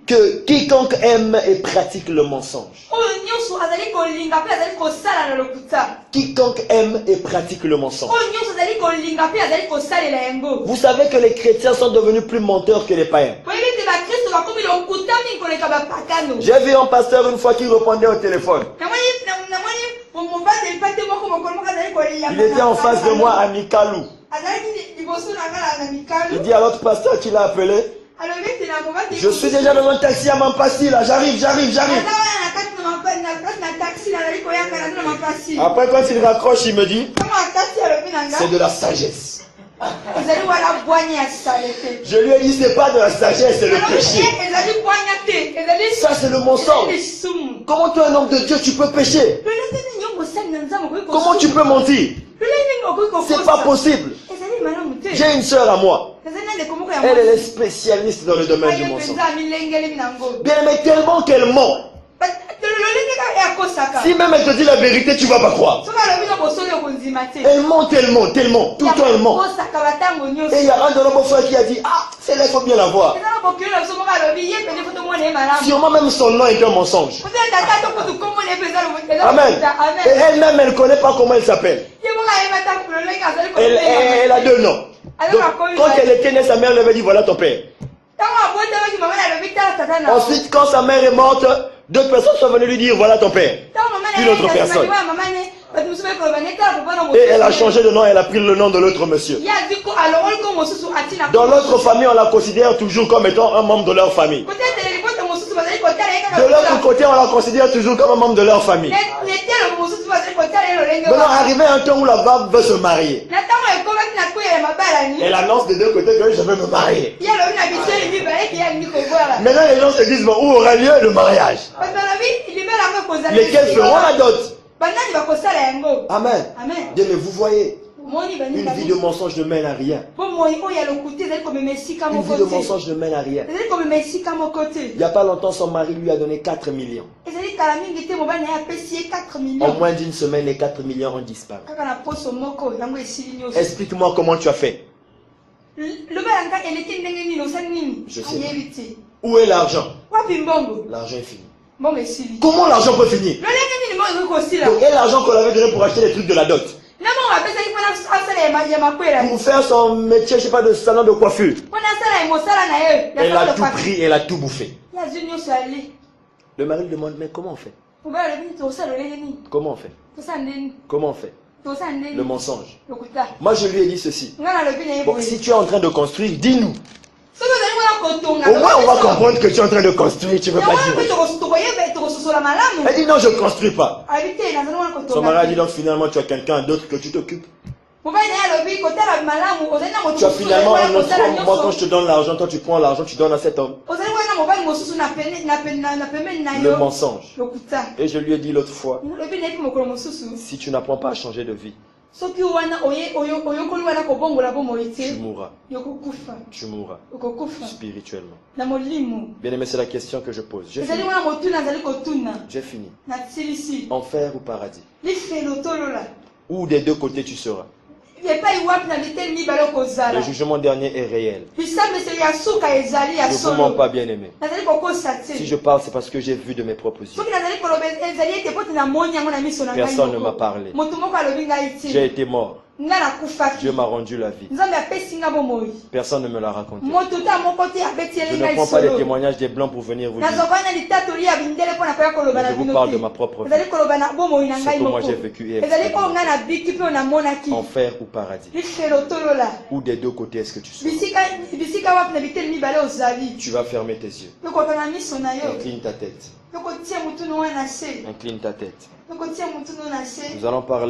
que quiconque aime et pratique le mensonge. Quiconque aime et pratique le mensonge. Vous savez que les chrétiens sont devenus plus menteurs que les païens. J'ai vu un pasteur une fois qui répondait au téléphone. Il était en face de moi à Mikalou. Il dit à l'autre pasteur qui l'a appelé, je suis déjà dans un taxi à Mampassi là, j'arrive. Après quand il raccroche, il me dit, c'est de la sagesse. Je lui ai dit, c'est pas de la sagesse, c'est le péché. Ça c'est le mensonge. Comment toi un homme de Dieu tu peux pécher? Comment tu peux mentir? C'est pas possible. J'ai une sœur à moi. Elle est spécialiste dans le domaine du mensonge. Bien, mais tellement qu'elle ment. Si même elle te dit la vérité, tu ne vas pas croire. Elle ment tellement, tellement, tout le temps elle ment. Et il y a un de nos beaux-frères qui a dit, ah, celle-là, il faut bien la voir. Sûrement même son nom est un mensonge. Amen. Et elle-même, elle ne connaît pas comment elle s'appelle. Elle a 2 noms. Donc, quand elle était née, sa mère lui avait dit, voilà ton père. Ensuite, quand sa mère est morte, 2 personnes sont venues lui dire, voilà ton père. Une autre personne. Et elle a changé de nom, elle a pris le nom de l'autre monsieur. Dans notre famille, on la considère toujours comme étant un membre de leur famille. De l'autre côté, on la considère toujours comme un membre de leur famille. Maintenant, arrivé un temps où la femme veut se marier. Elle annonce des 2 côtés que je veux me marier. Maintenant, les gens se disent, bon, où aura lieu le mariage? Lesquels feront la dot? Amen. Bien, mais vous voyez, une vie de mensonge ne mène à rien. Une vie de mensonge ne mène à rien. Il n'y a pas longtemps, son mari lui a donné 4 millions. En moins d'1 semaine, les 4 millions ont disparu. Explique-moi comment tu as fait. Je sais. Où est l'argent? L'argent est fini. Comment l'argent peut finir? Donc, et l'argent qu'on avait donné pour acheter les trucs de la dot? Pour faire son métier, je ne sais pas, de salon de coiffure. Elle a tout pris, elle a tout bouffé. Le mari lui demande, mais comment on fait? Comment on fait? Comment on fait? Le mensonge. Moi je lui ai dit ceci. Bon, si tu es en train de construire, dis-nous. Au moins on va comprendre que tu es en train de construire, tu ne veux pas dire. Elle dit non, je ne construis pas. Son mari a dit donc finalement tu as quelqu'un d'autre que tu t'occupes. Tu as finalement un autre homme. Moi quand je te donne l'argent, toi tu prends l'argent, tu donnes à cet homme. Le mensonge. Et je lui ai dit l'autre fois, si tu n'apprends pas à changer de vie, tu mourras. Tu mourras spirituellement. Bien aimé, c'est la question que je pose. J'ai fini. J'ai fini. Enfer ou paradis? Où des 2 côtés tu seras? Le jugement dernier est réel. Je ne vous mens pas, bien aimé. Si je parle, c'est parce que j'ai vu de mes propres yeux. Personne ne m'a parlé. J'ai été mort. Dieu m'a rendu la vie. Personne ne me l'a raconté. Je ne prends pas les témoignages des blancs pour venir vous dire. Mais je vous parle de ma propre vie. Ce que moi j'ai vécu et expérimenté. Enfer ou paradis? Où des 2 côtés est-ce que tu seras? Tu vas fermer tes yeux. Incline ta tête. Incline ta tête. Nous allons parler.